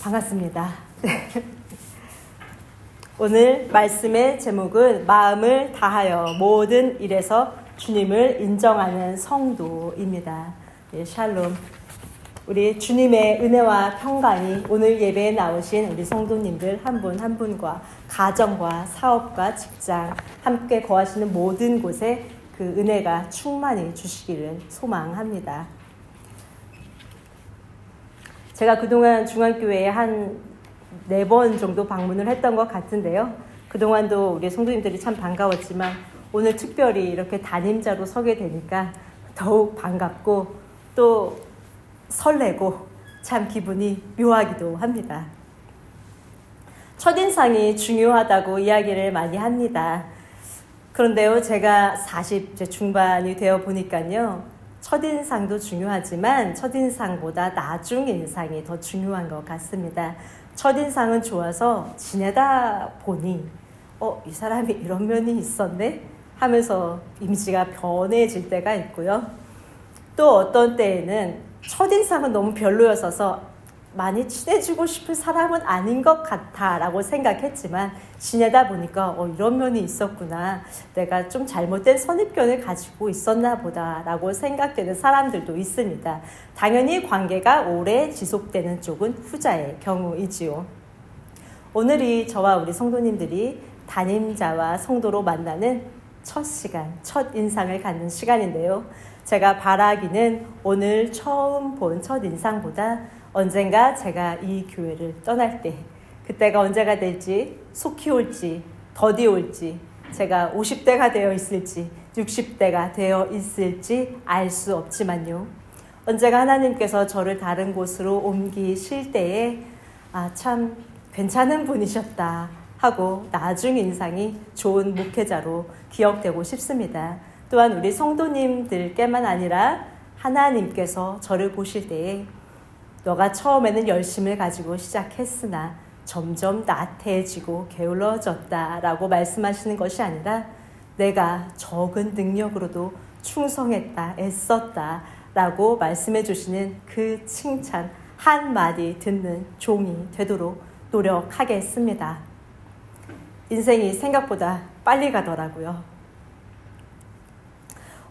반갑습니다. 오늘 말씀의 제목은 마음을 다하여 모든 일에서 주님을 인정하는 성도입니다. 네, 샬롬. 우리 주님의 은혜와 평강이 오늘 예배에 나오신 우리 성도님들 한 분 한 분과 가정과 사업과 직장 함께 거하시는 모든 곳에 그 은혜가 충만히 주시기를 소망합니다. 제가 그동안 중앙교회에 한 4번 정도 방문을 했던 것 같은데요. 그동안도 우리 성도님들이 참 반가웠지만 오늘 특별히 이렇게 담임자로 서게 되니까 더욱 반갑고 또 설레고 참 기분이 묘하기도 합니다. 첫인상이 중요하다고 이야기를 많이 합니다. 그런데요, 제가 40대 중반이 되어 보니까요, 첫인상도 중요하지만 첫인상보다 나중인상이 더 중요한 것 같습니다. 첫인상은 좋아서 지내다 보니 이 사람이 이런 면이 있었네? 하면서 이미지가 변해질 때가 있고요. 또 어떤 때에는 첫인상은 너무 별로였어서 많이 친해지고 싶은 사람은 아닌 것 같아 라고 생각했지만 지내다 보니까 이런 면이 있었구나, 내가 좀 잘못된 선입견을 가지고 있었나 보다 라고 생각되는 사람들도 있습니다. 당연히 관계가 오래 지속되는 쪽은 후자의 경우이지요. 오늘이 저와 우리 성도님들이 담임자와 성도로 만나는 첫 시간, 첫 인상을 갖는 시간인데요. 제가 바라기는 오늘 처음 본 첫 인상보다 언젠가 제가 이 교회를 떠날 때, 그때가 언제가 될지, 속히 올지, 더디 올지, 제가 50대가 되어 있을지, 60대가 되어 있을지 알 수 없지만요. 언제가 하나님께서 저를 다른 곳으로 옮기실 때에 참 괜찮은 분이셨다 하고 나중 인상이 좋은 목회자로 기억되고 싶습니다. 또한 우리 성도님들께만 아니라 하나님께서 저를 보실 때에 너가 처음에는 열심을 가지고 시작했으나 점점 나태해지고 게을러졌다라고 말씀하시는 것이 아니라 내가 적은 능력으로도 충성했다, 애썼다 라고 말씀해 주시는 그 칭찬 한마디 듣는 종이 되도록 노력하겠습니다. 인생이 생각보다 빨리 가더라고요.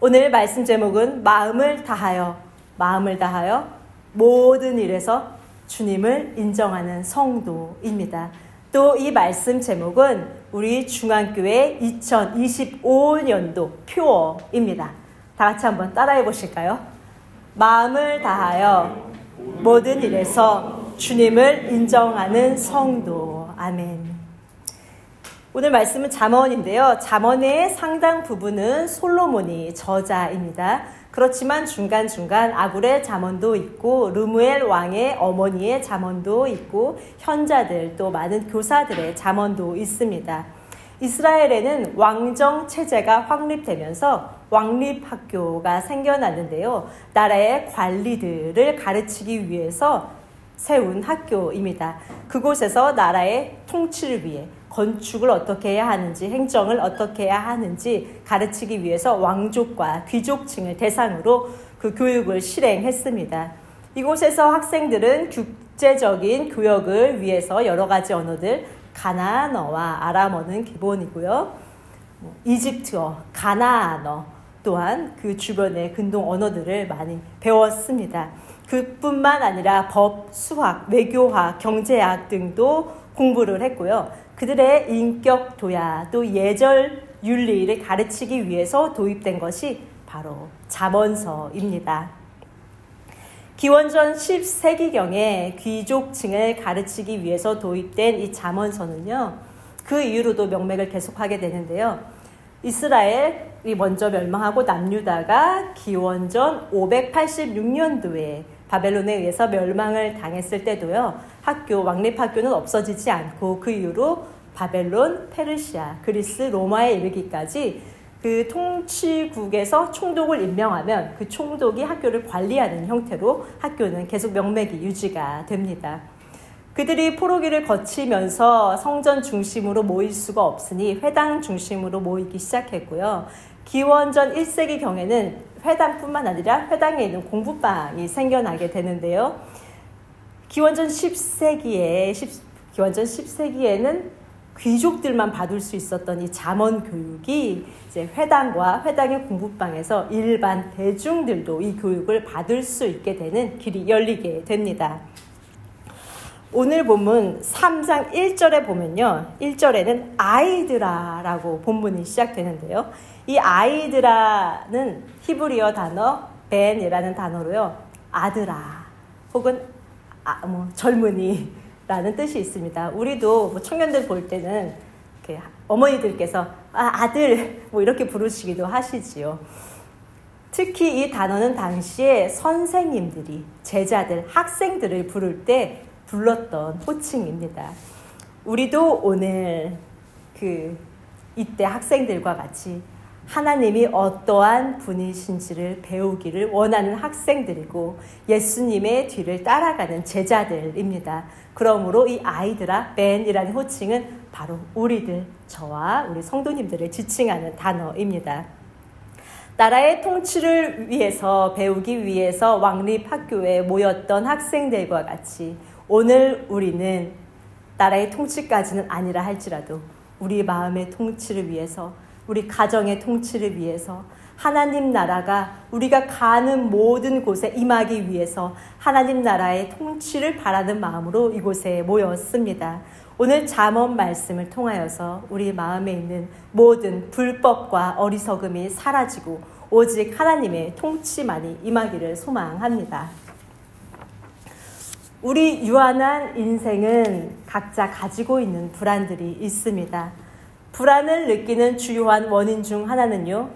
오늘 말씀 제목은 마음을 다하여 모든 일에서 주님을 인정하는 성도입니다. 또 이 말씀 제목은 우리 중앙교회 2025년도 표어입니다. 다 같이 한번 따라해 보실까요? 마음을 다하여 모든 일에서 주님을 인정하는 성도. 아멘. 오늘 말씀은 잠언인데요. 잠언의 상당 부분은 솔로몬이 저자입니다. 그렇지만 중간중간 아굴의 잠언도 있고 르무엘 왕의 어머니의 잠언도 있고 현자들 또 많은 교사들의 잠언도 있습니다. 이스라엘에는 왕정 체제가 확립되면서 왕립학교가 생겨났는데요. 나라의 관리들을 가르치기 위해서 세운 학교입니다. 그곳에서 나라의 통치를 위해 건축을 어떻게 해야 하는지, 행정을 어떻게 해야 하는지 가르치기 위해서 왕족과 귀족층을 대상으로 그 교육을 실행했습니다. 이곳에서 학생들은 국제적인 교역을 위해서 여러 가지 언어들, 가나안어와 아람어는 기본이고요. 이집트어, 가나안어 또한 그 주변의 근동 언어들을 많이 배웠습니다. 그뿐만 아니라 법, 수학, 외교학, 경제학 등도 공부를 했고요. 그들의 인격 도야 또 예절 윤리를 가르치기 위해서 도입된 것이 바로 잠언서입니다. 기원전 10세기경에 귀족층을 가르치기 위해서 도입된 이 잠언서는요, 그 이후로도 명맥을 계속하게 되는데요. 이스라엘이 먼저 멸망하고 남유다가 기원전 586년도에 바벨론에 의해서 멸망을 당했을 때도요, 왕립학교는 없어지지 않고 그 이후로 바벨론, 페르시아, 그리스, 로마에 이르기까지 그 통치국에서 총독을 임명하면 그 총독이 학교를 관리하는 형태로 학교는 계속 명맥이 유지가 됩니다. 그들이 포로기를 거치면서 성전 중심으로 모일 수가 없으니 회당 중심으로 모이기 시작했고요. 기원전 1세기경에는 회당뿐만 아니라 회당에 있는 공부방이 생겨나게 되는데요. 기원전 10세기에는 귀족들만 받을 수 있었던 이 잠언 교육이 이제 회당과 회당의 공부방에서 일반 대중들도 이 교육을 받을 수 있게 되는 길이 열리게 됩니다. 오늘 본문 3장 1절에 보면요. 1절에는 아이드라라고 본문이 시작되는데요. 이 아이드라는 히브리어 단어 벤이라는 단어로요. 아들아 혹은 젊은이라는 뜻이 있습니다. 우리도 청년들 볼 때는 어머니들께서 아들 이렇게 부르시기도 하시지요. 특히 이 단어는 당시에 선생님들이 제자들, 학생들을 부를 때 불렀던 호칭입니다. 우리도 오늘 이때 학생들과 같이 하나님이 어떠한 분이신지를 배우기를 원하는 학생들이고 예수님의 뒤를 따라가는 제자들입니다. 그러므로 이 아이들아 벤이라는 호칭은 바로 우리들, 저와 우리 성도님들을 지칭하는 단어입니다. 나라의 통치를 위해서 배우기 위해서 왕립학교에 모였던 학생들과 같이 오늘 우리는 나라의 통치까지는 아니라 할지라도 우리 마음의 통치를 위해서, 우리 가정의 통치를 위해서, 하나님 나라가 우리가 가는 모든 곳에 임하기 위해서 하나님 나라의 통치를 바라는 마음으로 이곳에 모였습니다. 오늘 잠언 말씀을 통하여서 우리 마음에 있는 모든 불법과 어리석음이 사라지고 오직 하나님의 통치만이 임하기를 소망합니다. 우리 유한한 인생은 각자 가지고 있는 불안들이 있습니다. 불안을 느끼는 주요한 원인 중 하나는요,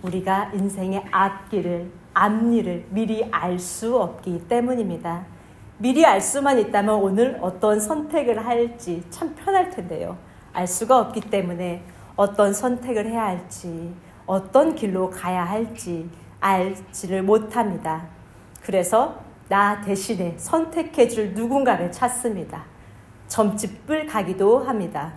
우리가 인생의 앞일을 미리 알 수 없기 때문입니다. 미리 알 수만 있다면 오늘 어떤 선택을 할지 참 편할 텐데요. 알 수가 없기 때문에 어떤 선택을 해야 할지, 어떤 길로 가야 할지 알지를 못합니다. 그래서 나 대신에 선택해줄 누군가를 찾습니다. 점집을 가기도 합니다.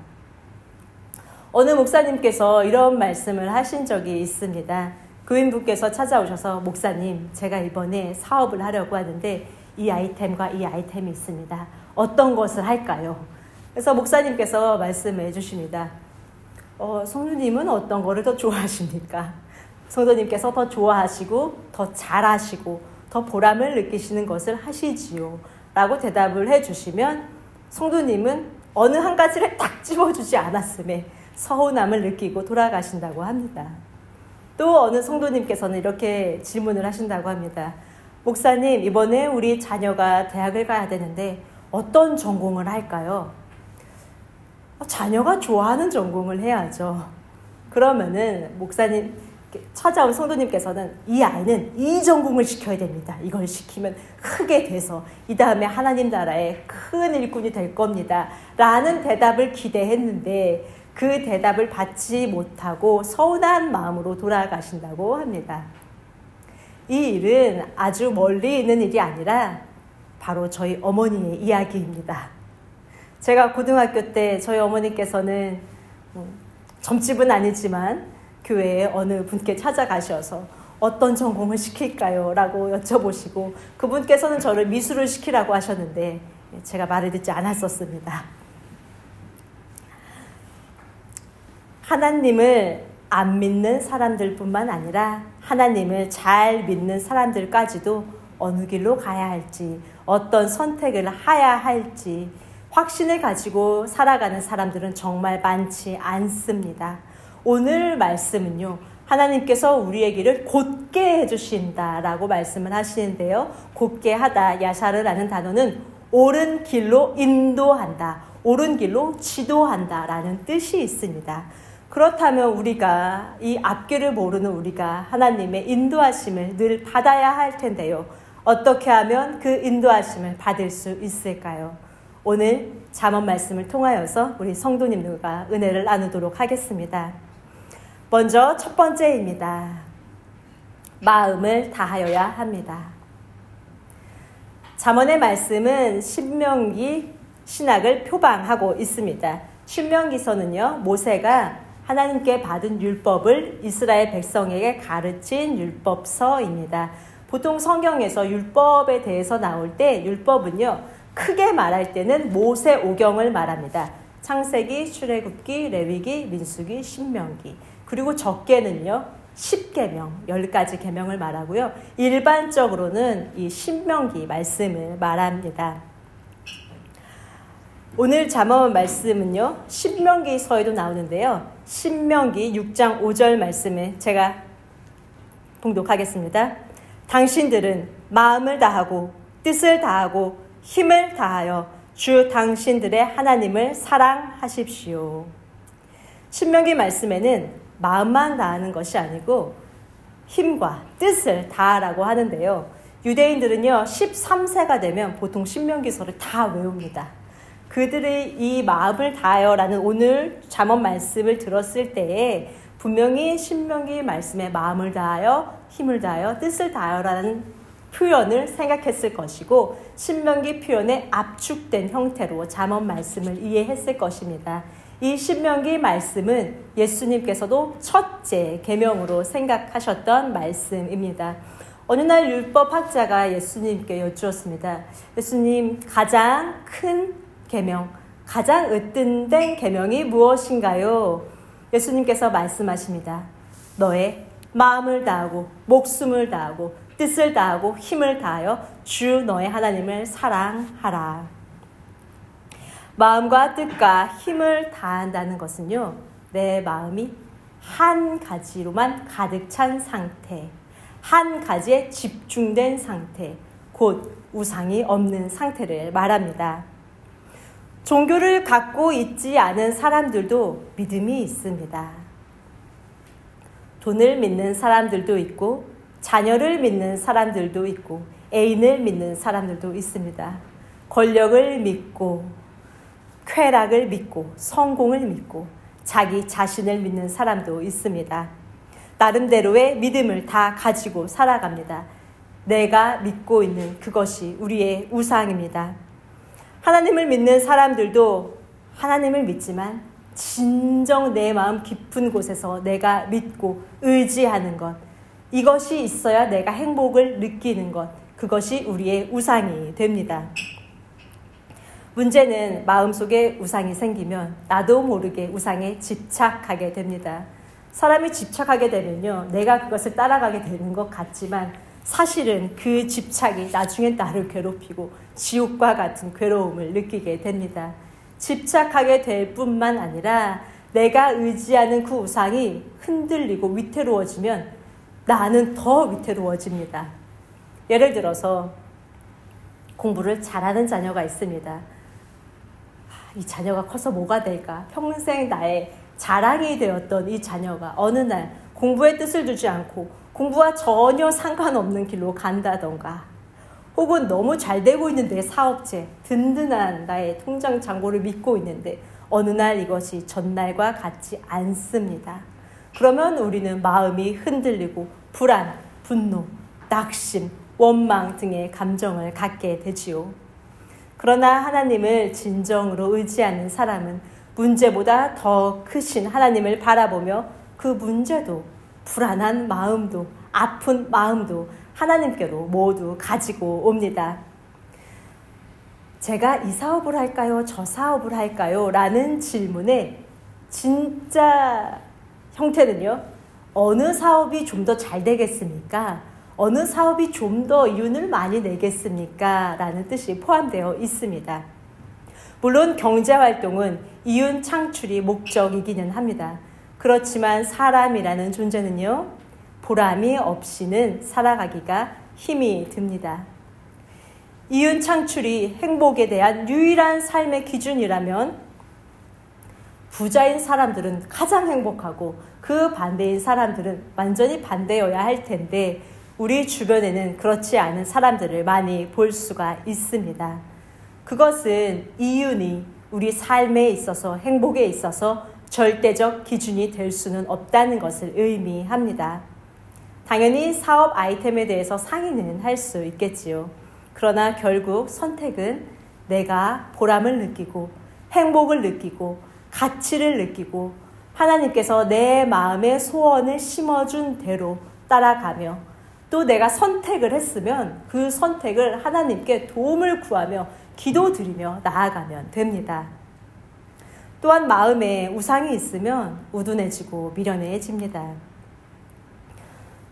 어느 목사님께서 이런 말씀을 하신 적이 있습니다. 교인분께서 찾아오셔서 목사님, 제가 이번에 사업을 하려고 하는데 이 아이템과 이 아이템이 있습니다. 어떤 것을 할까요? 그래서 목사님께서 말씀해 주십니다. 성도님은 어떤 거를 더 좋아하십니까? 성도님께서 더 좋아하시고 더 잘하시고 더 보람을 느끼시는 것을 하시지요 라고 대답을 해주시면 성도님은 어느 한 가지를 딱 집어주지 않았음에 서운함을 느끼고 돌아가신다고 합니다. 또 어느 성도님께서는 이렇게 질문을 하신다고 합니다. 목사님, 이번에 우리 자녀가 대학을 가야 되는데 어떤 전공을 할까요? 자녀가 좋아하는 전공을 해야죠. 그러면은 목사님 찾아온 성도님께서는 이 아이는 이 전공을 시켜야 됩니다. 이걸 시키면 크게 돼서 이 다음에 하나님 나라의 큰 일꾼이 될 겁니다. 라는 대답을 기대했는데 그 대답을 받지 못하고 서운한 마음으로 돌아가신다고 합니다. 이 일은 아주 멀리 있는 일이 아니라 바로 저희 어머니의 이야기입니다. 제가 고등학교 때 저희 어머니께서는 점집은 아니지만 교회에 어느 분께 찾아가셔서 어떤 전공을 시킬까요? 라고 여쭤보시고 그분께서는 저를 미술을 시키라고 하셨는데 제가 말을 듣지 않았었습니다. 하나님을 안 믿는 사람들뿐만 아니라 하나님을 잘 믿는 사람들까지도 어느 길로 가야 할지, 어떤 선택을 해야 할지 확신을 가지고 살아가는 사람들은 정말 많지 않습니다. 오늘 말씀은요, 하나님께서 우리의 길을 곧게 해주신다라고 말씀을 하시는데요. 곧게 하다, 야샤르라는 단어는 옳은 길로 인도한다, 옳은 길로 지도한다라는 뜻이 있습니다. 그렇다면 우리가 이 앞길을 모르는 우리가 하나님의 인도하심을 늘 받아야 할 텐데요. 어떻게 하면 그 인도하심을 받을 수 있을까요? 오늘 잠언 말씀을 통하여서 우리 성도님들과 은혜를 나누도록 하겠습니다. 먼저 첫 번째입니다. 마음을 다하여야 합니다. 잠언의 말씀은 신명기 신학을 표방하고 있습니다. 신명기서는요, 모세가 하나님께 받은 율법을 이스라엘 백성에게 가르친 율법서입니다. 보통 성경에서 율법에 대해서 나올 때 율법은요, 크게 말할 때는 모세오경을 말합니다. 창세기, 출애굽기, 레위기, 민수기, 신명기. 그리고 적게는요, 10계명, 10가지 계명을 말하고요. 일반적으로는 이 신명기 말씀을 말합니다. 오늘 잠언 말씀은요, 신명기서에도 나오는데요. 신명기 6장 5절 말씀을 제가 봉독하겠습니다. 당신들은 마음을 다하고 뜻을 다하고 힘을 다하여 주 당신들의 하나님을 사랑하십시오. 신명기 말씀에는 마음만 다하는 것이 아니고 힘과 뜻을 다하라고 하는데요. 유대인들은요, 13세가 되면 보통 신명기서를 다 외웁니다. 그들의 이 마음을 다하여라는 오늘 잠언 말씀을 들었을 때에 분명히 신명기 말씀에 마음을 다하여, 힘을 다하여, 뜻을 다하여라는 표현을 생각했을 것이고 신명기 표현의 압축된 형태로 잠언 말씀을 이해했을 것입니다. 이 신명기 말씀은 예수님께서도 첫째 계명으로 생각하셨던 말씀입니다. 어느 날 율법학자가 예수님께 여쭈었습니다. 예수님, 가장 큰 계명, 가장 으뜸된 계명이 무엇인가요? 예수님께서 말씀하십니다. 너의 마음을 다하고 목숨을 다하고 뜻을 다하고 힘을 다하여 주 너의 하나님을 사랑하라. 마음과 뜻과 힘을 다한다는 것은요, 내 마음이 한 가지로만 가득 찬 상태, 한 가지에 집중된 상태, 곧 우상이 없는 상태를 말합니다. 종교를 갖고 있지 않은 사람들도 믿음이 있습니다. 돈을 믿는 사람들도 있고 자녀를 믿는 사람들도 있고 애인을 믿는 사람들도 있습니다. 권력을 믿고 쾌락을 믿고 성공을 믿고 자기 자신을 믿는 사람도 있습니다. 나름대로의 믿음을 다 가지고 살아갑니다. 내가 믿고 있는 그것이 우리의 우상입니다. 하나님을 믿는 사람들도 하나님을 믿지만 진정 내 마음 깊은 곳에서 내가 믿고 의지하는 것, 이것이 있어야 내가 행복을 느끼는 것, 그것이 우리의 우상이 됩니다. 문제는 마음속에 우상이 생기면 나도 모르게 우상에 집착하게 됩니다. 사람이 집착하게 되면요, 내가 그것을 따라가게 되는 것 같지만 사실은 그 집착이 나중엔 나를 괴롭히고 지옥과 같은 괴로움을 느끼게 됩니다. 집착하게 될 뿐만 아니라 내가 의지하는 그 우상이 흔들리고 위태로워지면 나는 더 위태로워집니다. 예를 들어서 공부를 잘하는 자녀가 있습니다. 이 자녀가 커서 뭐가 될까? 평생 나의 자랑이 되었던 이 자녀가 어느 날 공부에 뜻을 두지 않고 공부와 전혀 상관없는 길로 간다던가, 혹은 너무 잘 되고 있는데 사업체, 든든한 나의 통장 잔고를 믿고 있는데 어느 날 이것이 전날과 같지 않습니다. 그러면 우리는 마음이 흔들리고 불안, 분노, 낙심, 원망 등의 감정을 갖게 되지요. 그러나 하나님을 진정으로 의지하는 사람은 문제보다 더 크신 하나님을 바라보며 그 문제도, 불안한 마음도, 아픈 마음도 하나님께로 모두 가지고 옵니다. 제가 이 사업을 할까요? 저 사업을 할까요? 라는 질문에 진짜 형태는요, 어느 사업이 좀 더 잘 되겠습니까? 어느 사업이 좀 더 이윤을 많이 내겠습니까? 라는 뜻이 포함되어 있습니다. 물론 경제활동은 이윤 창출이 목적이기는 합니다. 그렇지만 사람이라는 존재는요, 보람이 없이는 살아가기가 힘이 듭니다. 이윤 창출이 행복에 대한 유일한 삶의 기준이라면 부자인 사람들은 가장 행복하고 그 반대인 사람들은 완전히 반대여야 할 텐데 우리 주변에는 그렇지 않은 사람들을 많이 볼 수가 있습니다. 그것은 이윤이 우리 삶에 있어서, 행복에 있어서 절대적 기준이 될 수는 없다는 것을 의미합니다. 당연히 사업 아이템에 대해서 상의는 할 수 있겠지요. 그러나 결국 선택은 내가 보람을 느끼고 행복을 느끼고 가치를 느끼고 하나님께서 내 마음에 소원을 심어준 대로 따라가며 또 내가 선택을 했으면 그 선택을 하나님께 도움을 구하며 기도드리며 나아가면 됩니다. 또한 마음에 우상이 있으면 우둔해지고 미련해집니다.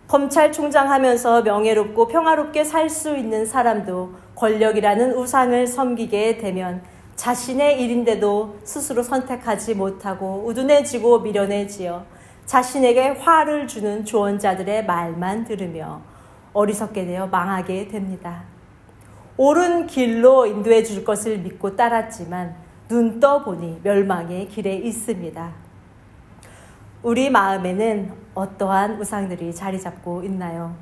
검찰총장 하면서 명예롭고 평화롭게 살 수 있는 사람도 권력이라는 우상을 섬기게 되면 자신의 일인데도 스스로 선택하지 못하고 우둔해지고 미련해지어 자신에게 화를 주는 조언자들의 말만 들으며 어리석게 되어 망하게 됩니다. 옳은 길로 인도해 줄 것을 믿고 따랐지만 눈 떠보니 멸망의 길에 있습니다. 우리 마음에는 어떠한 우상들이 자리 잡고 있나요?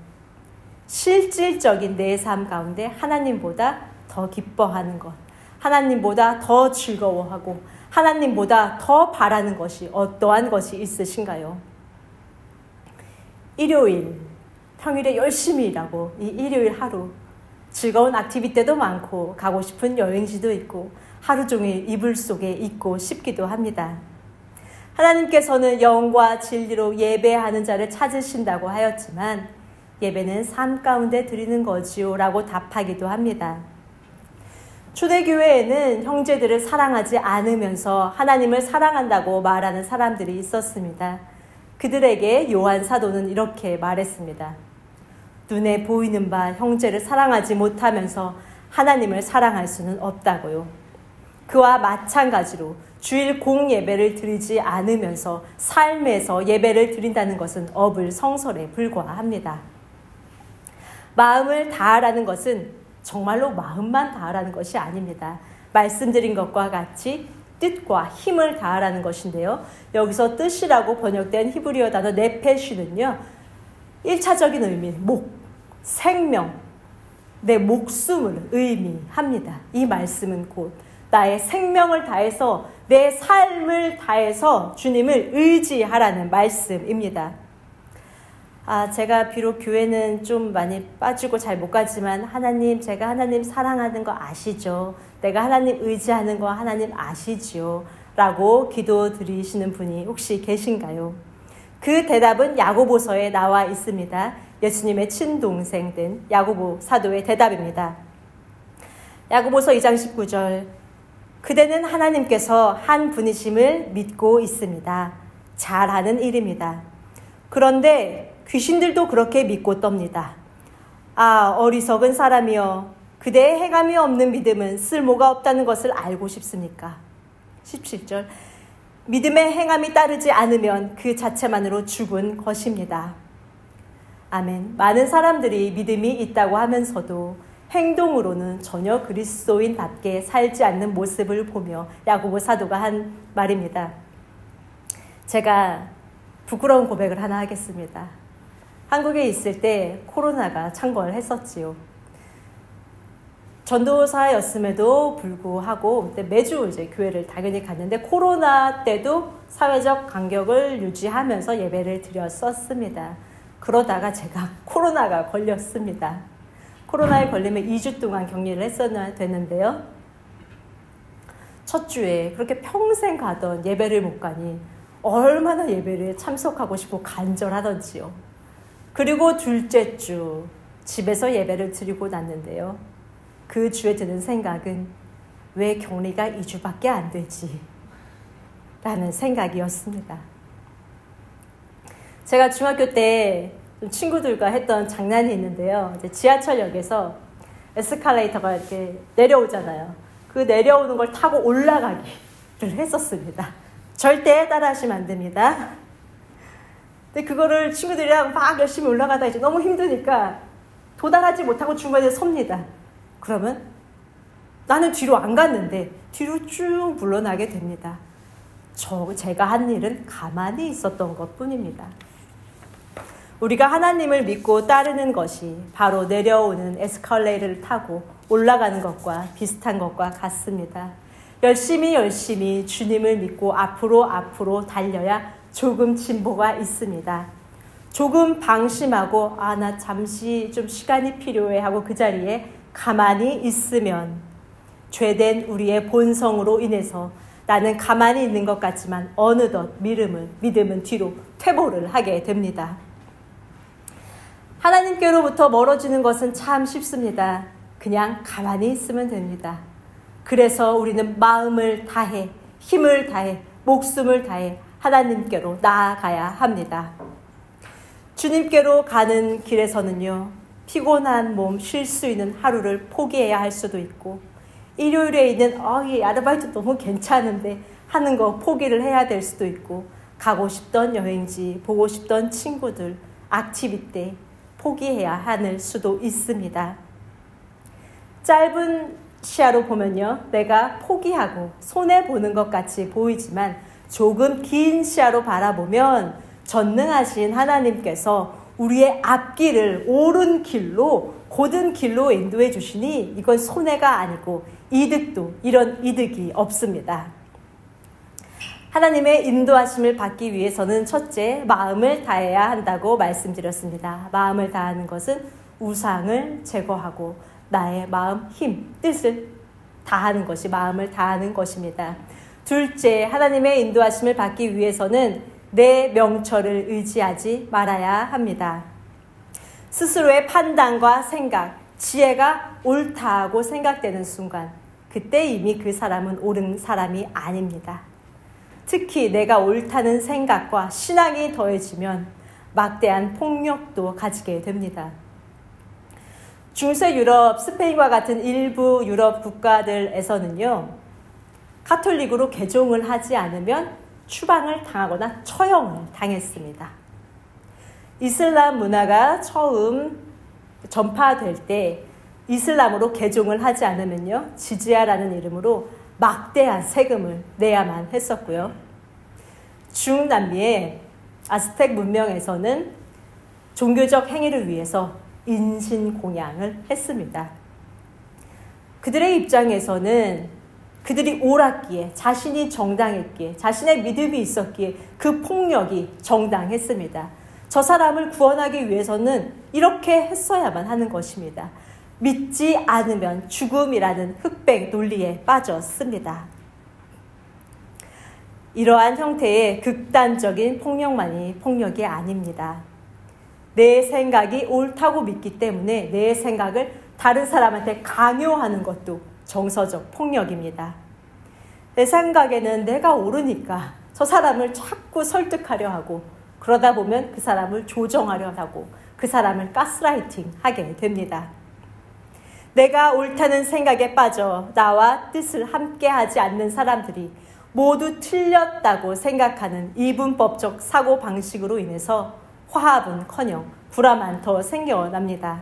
실질적인 내 삶 가운데 하나님보다 더 기뻐하는 것, 하나님보다 더 즐거워하고 하나님보다 더 바라는 것이 어떠한 것이 있으신가요? 일요일, 평일에 열심히 일하고 이 일요일 하루 즐거운 액티비티도 많고 가고 싶은 여행지도 있고 하루 종일 이불 속에 있고 싶기도 합니다. 하나님께서는 영과 진리로 예배하는 자를 찾으신다고 하였지만 예배는 삶 가운데 드리는 거지요 라고 답하기도 합니다. 초대교회에는 형제들을 사랑하지 않으면서 하나님을 사랑한다고 말하는 사람들이 있었습니다. 그들에게 요한 사도는 이렇게 말했습니다. 눈에 보이는 바 형제를 사랑하지 못하면서 하나님을 사랑할 수는 없다고요. 그와 마찬가지로 주일 공예배를 드리지 않으면서 삶에서 예배를 드린다는 것은 어불성설에 불과합니다. 마음을 다하라는 것은 정말로 마음만 다하라는 것이 아닙니다. 말씀드린 것과 같이 뜻과 힘을 다하라는 것인데요. 여기서 뜻이라고 번역된 히브리어 단어 네페시는요. 1차적인 의미, 목, 생명, 내 목숨을 의미합니다. 이 말씀은 곧 나의 생명을 다해서 내 삶을 다해서 주님을 의지하라는 말씀입니다. 제가 비록 교회는 좀 많이 빠지고 잘 못 가지만 하나님, 제가 하나님 사랑하는 거 아시죠? 내가 하나님 의지하는 거 하나님 아시지요? 라고 기도 드리시는 분이 혹시 계신가요? 그 대답은 야고보서에 나와 있습니다. 예수님의 친동생 된 야고보 사도의 대답입니다. 야고보서 2장 19절 그대는 하나님께서 한 분이심을 믿고 있습니다. 잘하는 일입니다. 그런데 귀신들도 그렇게 믿고 떱니다. 어리석은 사람이여 그대의 행함이 없는 믿음은 쓸모가 없다는 것을 알고 싶습니까? 17절 믿음의 행함이 따르지 않으면 그 자체만으로 죽은 것입니다. 아멘. 많은 사람들이 믿음이 있다고 하면서도 행동으로는 전혀 그리스도인답게 살지 않는 모습을 보며 야고보 사도가 한 말입니다. 제가 부끄러운 고백을 하나 하겠습니다. 한국에 있을 때 코로나가 창궐했었지요. 전도사였음에도 불구하고 매주 이제 교회를 당연히 갔는데 코로나 때도 사회적 간격을 유지하면서 예배를 드렸었습니다. 그러다가 제가 코로나가 걸렸습니다. 코로나에 걸리면 2주 동안 격리를 했어야 되는데요. 첫 주에 그렇게 평생 가던 예배를 못 가니 얼마나 예배를 참석하고 싶고 간절하던지요. 그리고 둘째 주 집에서 예배를 드리고 났는데요. 그 주에 드는 생각은 왜 격리가 2주밖에 안 되지? 라는 생각이었습니다. 제가 중학교 때 친구들과 했던 장난이 있는데요. 이제 지하철역에서 에스컬레이터가 이렇게 내려오잖아요. 그 내려오는 걸 타고 올라가기를 했었습니다. 절대 따라하시면 안 됩니다. 근데 그거를 친구들이랑 막 열심히 올라가다 이제 너무 힘드니까 도달하지 못하고 중간에 섭니다. 그러면 나는 뒤로 안 갔는데 뒤로 쭉 물러나게 됩니다. 제가 한 일은 가만히 있었던 것뿐입니다. 우리가 하나님을 믿고 따르는 것이 바로 내려오는 에스컬레이터를 타고 올라가는 것과 비슷한 것과 같습니다. 열심히 주님을 믿고 앞으로 달려야 조금 진보가 있습니다. 조금 방심하고 나 잠시 좀 시간이 필요해 하고 그 자리에 가만히 있으면 죄된 우리의 본성으로 인해서 나는 가만히 있는 것 같지만 어느덧 믿음은 뒤로 퇴보를 하게 됩니다. 하나님께로부터 멀어지는 것은 참 쉽습니다. 그냥 가만히 있으면 됩니다. 그래서 우리는 마음을 다해, 힘을 다해, 목숨을 다해 하나님께로 나아가야 합니다. 주님께로 가는 길에서는요, 피곤한 몸 쉴 수 있는 하루를 포기해야 할 수도 있고, 일요일에 있는 이 아르바이트 너무 괜찮은데 하는 거 포기를 해야 될 수도 있고, 가고 싶던 여행지, 보고 싶던 친구들, 액티비티 포기해야 하는 수도 있습니다. 짧은 시야로 보면요, 내가 포기하고 손해보는 것 같이 보이지만 조금 긴 시야로 바라보면 전능하신 하나님께서 우리의 앞길을 옳은 길로, 곧은 길로 인도해 주시니 이건 손해가 아니고 이득도 이런 이득이 없습니다. 하나님의 인도하심을 받기 위해서는 첫째, 마음을 다해야 한다고 말씀드렸습니다. 마음을 다하는 것은 우상을 제거하고 나의 마음, 힘, 뜻을 다하는 것이 마음을 다하는 것입니다. 둘째, 하나님의 인도하심을 받기 위해서는 내 명철을 의지하지 말아야 합니다. 스스로의 판단과 생각, 지혜가 옳다고 생각되는 순간, 그때 이미 그 사람은 옳은 사람이 아닙니다. 특히 내가 옳다는 생각과 신앙이 더해지면 막대한 폭력도 가지게 됩니다. 중세 유럽, 스페인과 같은 일부 유럽 국가들에서는요, 카톨릭으로 개종을 하지 않으면 추방을 당하거나 처형을 당했습니다. 이슬람 문화가 처음 전파될 때 이슬람으로 개종을 하지 않으면요, 지지야라는 이름으로 막대한 세금을 내야만 했었고요. 중남미의 아스텍 문명에서는 종교적 행위를 위해서 인신공양을 했습니다. 그들의 입장에서는 그들이 옳았기에, 자신이 정당했기에, 자신의 믿음이 있었기에 그 폭력이 정당했습니다. 저 사람을 구원하기 위해서는 이렇게 했어야만 하는 것입니다. 믿지 않으면 죽음이라는 흑백 논리에 빠졌습니다. 이러한 형태의 극단적인 폭력만이 폭력이 아닙니다. 내 생각이 옳다고 믿기 때문에 내 생각을 다른 사람한테 강요하는 것도 정서적 폭력입니다. 내 생각에는 내가 옳으니까 저 사람을 자꾸 설득하려 하고, 그러다 보면 그 사람을 조정하려 하고 그 사람을 가스라이팅 하게 됩니다. 내가 옳다는 생각에 빠져 나와 뜻을 함께하지 않는 사람들이 모두 틀렸다고 생각하는 이분법적 사고방식으로 인해서 화합은커녕 불화만 더 생겨납니다.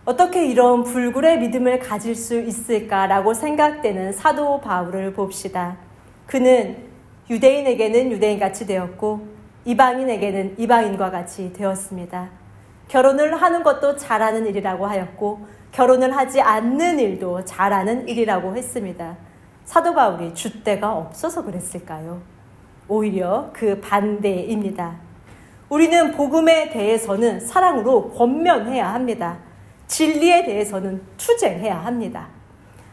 어떻게 이런 불굴의 믿음을 가질 수 있을까라고 생각되는 사도 바울을 봅시다. 그는 유대인에게는 유대인같이 되었고 이방인에게는 이방인과 같이 되었습니다. 결혼을 하는 것도 잘하는 일이라고 하였고 결혼을 하지 않는 일도 잘하는 일이라고 했습니다. 사도 바울이 줏대가 없어서 그랬을까요? 오히려 그 반대입니다. 우리는 복음에 대해서는 사랑으로 권면해야 합니다. 진리에 대해서는 투쟁해야 합니다.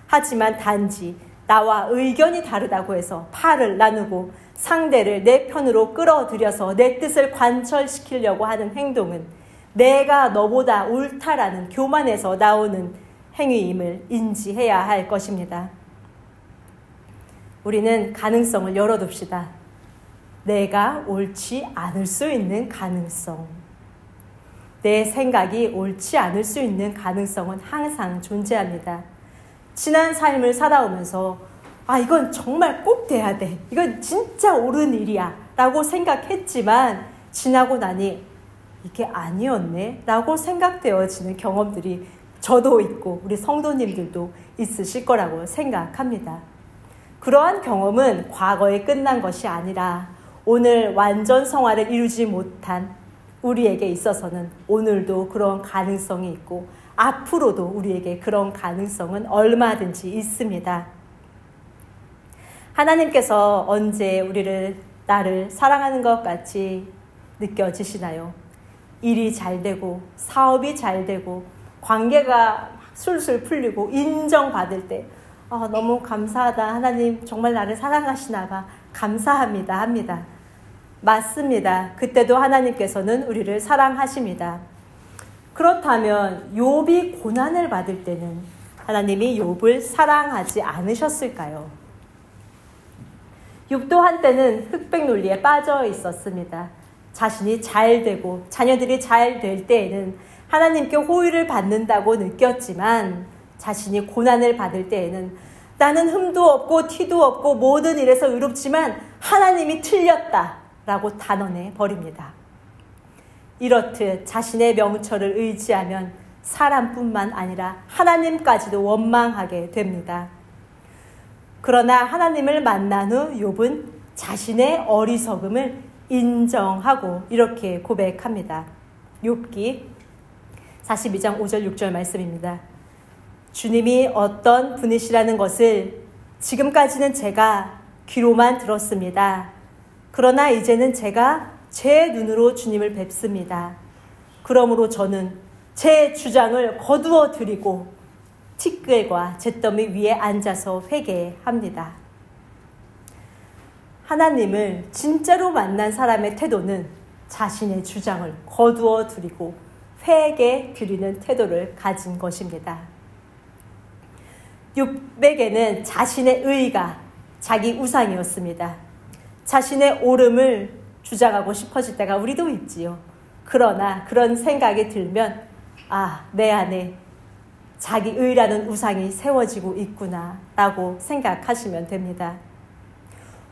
하지만 단지 나와 의견이 다르다고 해서 팔을 나누고 상대를 내 편으로 끌어들여서 내 뜻을 관철시키려고 하는 행동은 내가 너보다 옳다라는 교만에서 나오는 행위임을 인지해야 할 것입니다. 우리는 가능성을 열어둡시다. 내가 옳지 않을 수 있는 가능성. 내 생각이 옳지 않을 수 있는 가능성은 항상 존재합니다. 지난 삶을 살아오면서 이건 정말 꼭 돼야 돼. 이건 진짜 옳은 일이야 라고 생각했지만 지나고 나니 이게 아니었네 라고 생각되어지는 경험들이 저도 있고 우리 성도님들도 있으실 거라고 생각합니다. 그러한 경험은 과거에 끝난 것이 아니라 오늘 완전 성화를 이루지 못한 우리에게 있어서는 오늘도 그런 가능성이 있고 앞으로도 우리에게 그런 가능성은 얼마든지 있습니다. 하나님께서 언제 나를 사랑하는 것 같이 느껴지시나요? 일이 잘 되고 사업이 잘 되고 관계가 술술 풀리고 인정받을 때 너무 감사하다. 하나님 정말 나를 사랑하시나 봐. 감사합니다. 합니다. 맞습니다. 그때도 하나님께서는 우리를 사랑하십니다. 그렇다면 욥이 고난을 받을 때는 하나님이 욥을 사랑하지 않으셨을까요? 욥도 한때는 흑백 논리에 빠져 있었습니다. 자신이 잘 되고 자녀들이 잘 될 때에는 하나님께 호의를 받는다고 느꼈지만 자신이 고난을 받을 때에는 나는 흠도 없고 티도 없고 모든 일에서 의롭지만 하나님이 틀렸다라고 단언해 버립니다. 이렇듯 자신의 명철을 의지하면 사람뿐만 아니라 하나님까지도 원망하게 됩니다. 그러나 하나님을 만난 후 욥은 자신의 어리석음을 인정하고 이렇게 고백합니다. 욥기 42장 5절 6절 말씀입니다. 주님이 어떤 분이시라는 것을 지금까지는 제가 귀로만 들었습니다. 그러나 이제는 제가 제 눈으로 주님을 뵙습니다. 그러므로 저는 제 주장을 거두어 드리고 티끌과 잿더미 위에 앉아서 회개합니다. 하나님을 진짜로 만난 사람의 태도는 자신의 주장을 거두어 드리고 회개 드리는 태도를 가진 것입니다. 욥에게는 자신의 의가 자기 우상이었습니다. 자신의 옳음을 주장하고 싶어질 때가 우리도 있지요. 그러나 그런 생각이 들면 내 안에 자기 의라는 우상이 세워지고 있구나 라고 생각하시면 됩니다.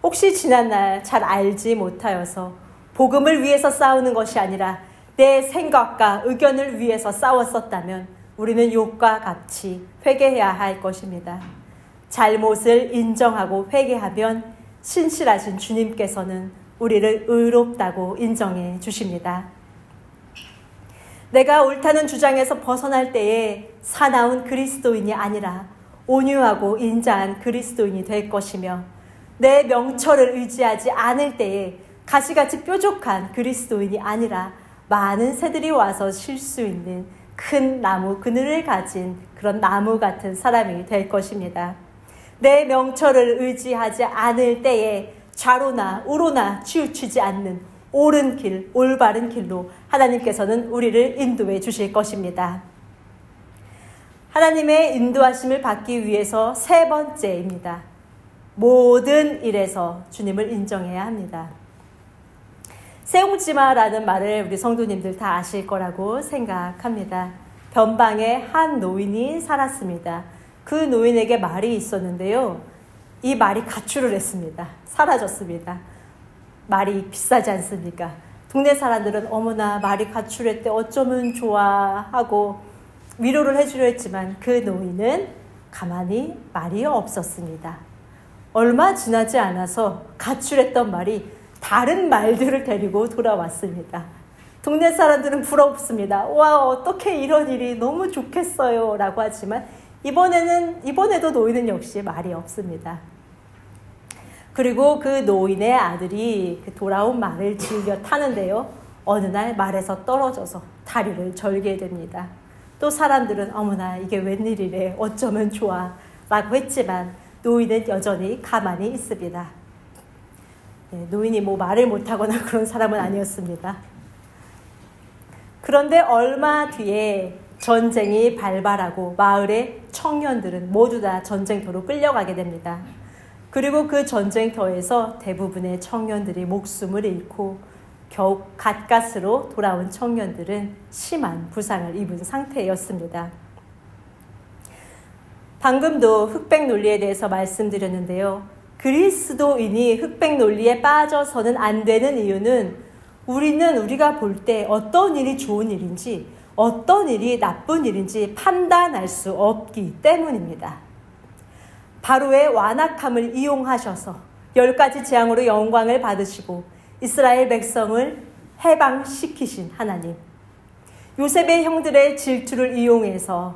혹시 지난날 잘 알지 못하여서 복음을 위해서 싸우는 것이 아니라 내 생각과 의견을 위해서 싸웠었다면 우리는 욥과 같이 회개해야 할 것입니다. 잘못을 인정하고 회개하면 신실하신 주님께서는 우리를 의롭다고 인정해 주십니다. 내가 옳다는 주장에서 벗어날 때에 사나운 그리스도인이 아니라 온유하고 인자한 그리스도인이 될 것이며 내 명철을 의지하지 않을 때에 가시같이 뾰족한 그리스도인이 아니라 많은 새들이 와서 쉴 수 있는 큰 나무 그늘을 가진 그런 나무 같은 사람이 될 것입니다. 내 명철을 의지하지 않을 때에 좌로나 우로나 치우치지 않는 옳은 길, 올바른 길로 하나님께서는 우리를 인도해 주실 것입니다. 하나님의 인도하심을 받기 위해서 세 번째입니다. 모든 일에서 주님을 인정해야 합니다. 세옹지마라는 말을 우리 성도님들 다 아실 거라고 생각합니다. 변방에 한 노인이 살았습니다. 그 노인에게 말이 있었는데요. 이 말이 가출을 했습니다. 사라졌습니다. 말이 비싸지 않습니까? 동네 사람들은 어머나 말이 가출했대 어쩌면 좋아 하고 위로를 해주려 했지만 그 노인은 가만히 말이 없었습니다. 얼마 지나지 않아서 가출했던 말이 다른 말들을 데리고 돌아왔습니다. 동네 사람들은 부럽습니다. 와, 어떻게 이런 일이 너무 좋겠어요 라고 하지만 이번에도 노인은 역시 말이 없습니다. 그리고 그 노인의 아들이 돌아온 말을 즐겨 타는데요. 어느 날 말에서 떨어져서 다리를 절게 됩니다. 또 사람들은 어머나 이게 웬일이래 어쩌면 좋아 라고 했지만 노인은 여전히 가만히 있습니다. 노인이 말을 못하거나 그런 사람은 아니었습니다. 그런데 얼마 뒤에 전쟁이 발발하고 마을의 청년들은 모두 다 전쟁터로 끌려가게 됩니다. 그리고 그 전쟁터에서 대부분의 청년들이 목숨을 잃고 겨우 갓갓으로 돌아온 청년들은 심한 부상을 입은 상태였습니다. 방금도 흑백 논리에 대해서 말씀드렸는데요. 그리스도인이 흑백 논리에 빠져서는 안 되는 이유는 우리가 볼 때 어떤 일이 좋은 일인지 어떤 일이 나쁜 일인지 판단할 수 없기 때문입니다. 바로의 완악함을 이용하셔서 10가지 재앙으로 영광을 받으시고 이스라엘 백성을 해방시키신 하나님. 요셉의 형들의 질투를 이용해서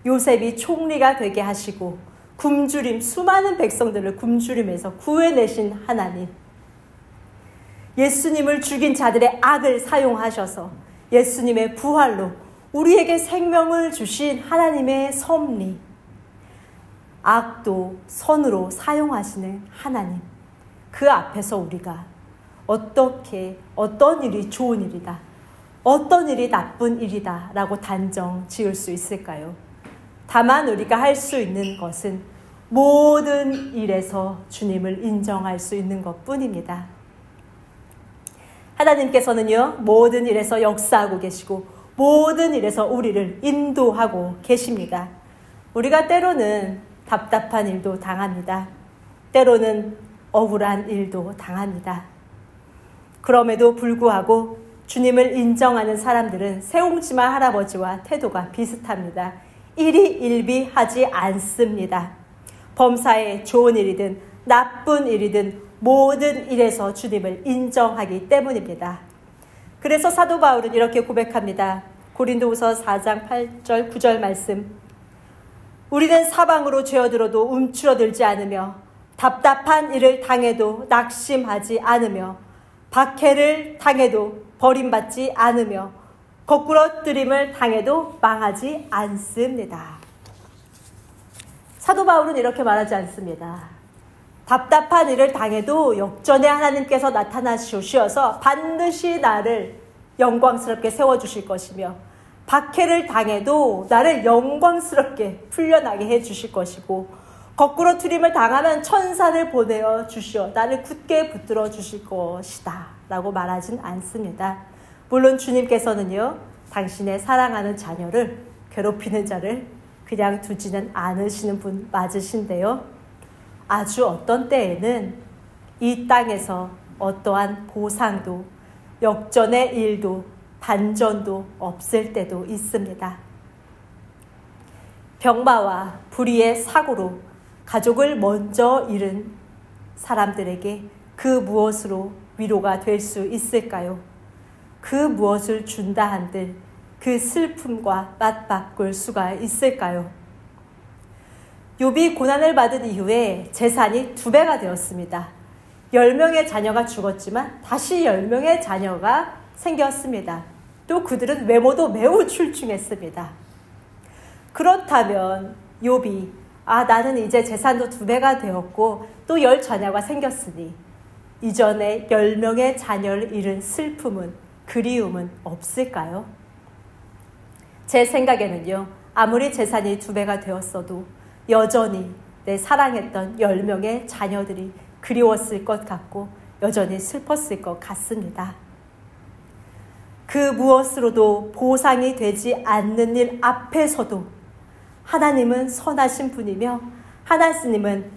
요셉이 총리가 되게 하시고 수많은 백성들을 굶주림에서 구해내신 하나님. 예수님을 죽인 자들의 악을 사용하셔서 예수님의 부활로 우리에게 생명을 주신 하나님의 섭리. 악도 선으로 사용하시는 하나님. 그 앞에서 우리가 어떻게 어떤 일이 좋은 일이다, 어떤 일이 나쁜 일이다 라고 단정 지을 수 있을까요? 다만 우리가 할 수 있는 것은 모든 일에서 주님을 인정할 수 있는 것뿐입니다. 하나님께서는요, 모든 일에서 역사하고 계시고 모든 일에서 우리를 인도하고 계십니다. 우리가 때로는 답답한 일도 당합니다. 때로는 억울한 일도 당합니다. 그럼에도 불구하고 주님을 인정하는 사람들은 세옹지마 할아버지와 태도가 비슷합니다. 일희일비하지 않습니다. 범사에 좋은 일이든 나쁜 일이든 모든 일에서 주님을 인정하기 때문입니다. 그래서 사도 바울은 이렇게 고백합니다. 고린도후서 4장 8절 9절 말씀. 우리는 사방으로 죄어들어도 움츠러들지 않으며 답답한 일을 당해도 낙심하지 않으며 박해를 당해도 버림받지 않으며 거꾸러뜨림을 당해도 망하지 않습니다. 사도 바울은 이렇게 말하지 않습니다. 답답한 일을 당해도 역전의 하나님께서 나타나셔서 반드시 나를 영광스럽게 세워주실 것이며 박해를 당해도 나를 영광스럽게 풀려나게 해주실 것이고 거꾸로 트림을 당하면 천사를 보내어 주시어 나를 굳게 붙들어 주실 것이다 라고 말하진 않습니다. 물론 주님께서는요, 당신의 사랑하는 자녀를 괴롭히는 자를 그냥 두지는 않으시는 분 맞으신데요, 아주 어떤 때에는 이 땅에서 어떠한 보상도 역전의 일도 반전도 없을 때도 있습니다. 병마와 불의의 사고로 가족을 먼저 잃은 사람들에게 그 무엇으로 위로가 될 수 있을까요? 그 무엇을 준다 한들 그 슬픔과 맞바꿀 수가 있을까요? 욥이 고난을 받은 이후에 재산이 2배가 되었습니다. 10명의 자녀가 죽었지만 다시 10명의 자녀가 생겼습니다. 또 그들은 외모도 매우 출중했습니다. 그렇다면 욥이 나는 이제 재산도 2배가 되었고 또 10자녀가 생겼으니 이전에 10명의 자녀를 잃은 슬픔은, 그리움은 없을까요? 제 생각에는요, 아무리 재산이 2배가 되었어도 여전히 내 사랑했던 10명의 자녀들이 그리웠을 것 같고 여전히 슬펐을 것 같습니다. 그 무엇으로도 보상이 되지 않는 일 앞에서도 하나님은 선하신 분이며 하나님은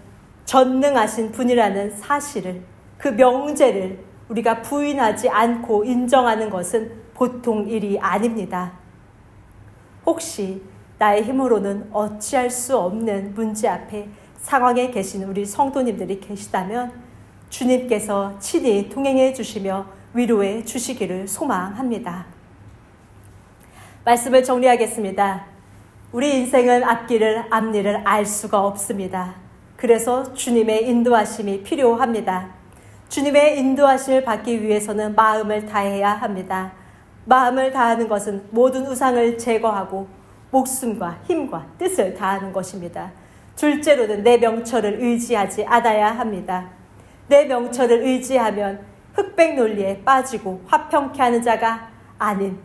전능하신 분이라는 사실을, 그 명제를 우리가 부인하지 않고 인정하는 것은 보통 일이 아닙니다. 혹시 나의 힘으로는 어찌할 수 없는 문제 앞에 상황에 계신 우리 성도님들이 계시다면 주님께서 친히 동행해 주시며 위로해 주시기를 소망합니다. 말씀을 정리하겠습니다. 우리 인생은 앞일을 알 수가 없습니다. 그래서 주님의 인도하심이 필요합니다. 주님의 인도하심을 받기 위해서는 마음을 다해야 합니다. 마음을 다하는 것은 모든 우상을 제거하고 목숨과 힘과 뜻을 다하는 것입니다. 둘째로는 내 명철을 의지하지 않아야 합니다. 내 명철을 의지하면 흑백 논리에 빠지고 화평케 하는 자가 아닌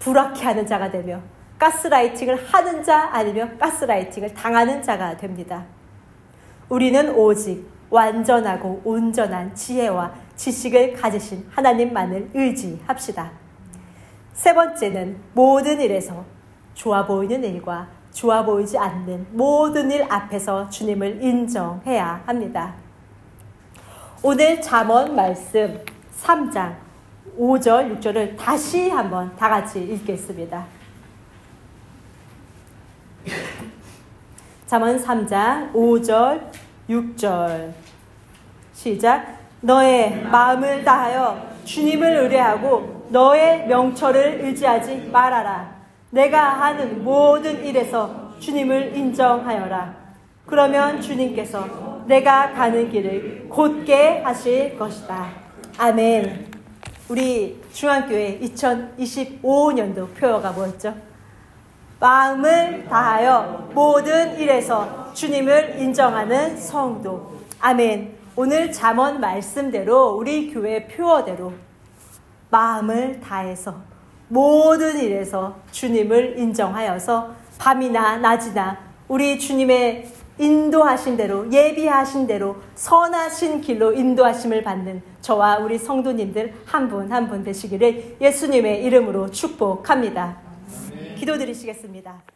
불화케 하는 자가 되며 가스라이팅을 하는 자 아니면 가스라이팅을 당하는 자가 됩니다. 우리는 오직 완전하고 온전한 지혜와 지식을 가지신 하나님만을 의지합시다. 세 번째는 모든 일에서 좋아 보이는 일과 좋아 보이지 않는 모든 일 앞에서 주님을 인정해야 합니다. 오늘 잠언 말씀 3장 5절 6절을 다시 한번 다 같이 읽겠습니다. 잠언 3장 5절 6절 시작. 너의 마음을 다하여 주님을 의뢰하고 너의 명철을 의지하지 말아라. 내가 하는 모든 일에서 주님을 인정하여라. 그러면 주님께서 내가 가는 길을 곧게 하실 것이다. 아멘. 우리 중앙교회 2025년도 표어가 뭐였죠? 마음을 다하여 모든 일에서 주님을 인정하는 성도. 아멘. 오늘 잠언 말씀대로 우리 교회 표어대로 마음을 다해서 모든 일에서 주님을 인정하여서 밤이나 낮이나 우리 주님의 인도하신 대로 예비하신 대로 선하신 길로 인도하심을 받는 저와 우리 성도님들 한 분 한 분 되시기를 예수님의 이름으로 축복합니다. 기도드리시겠습니다.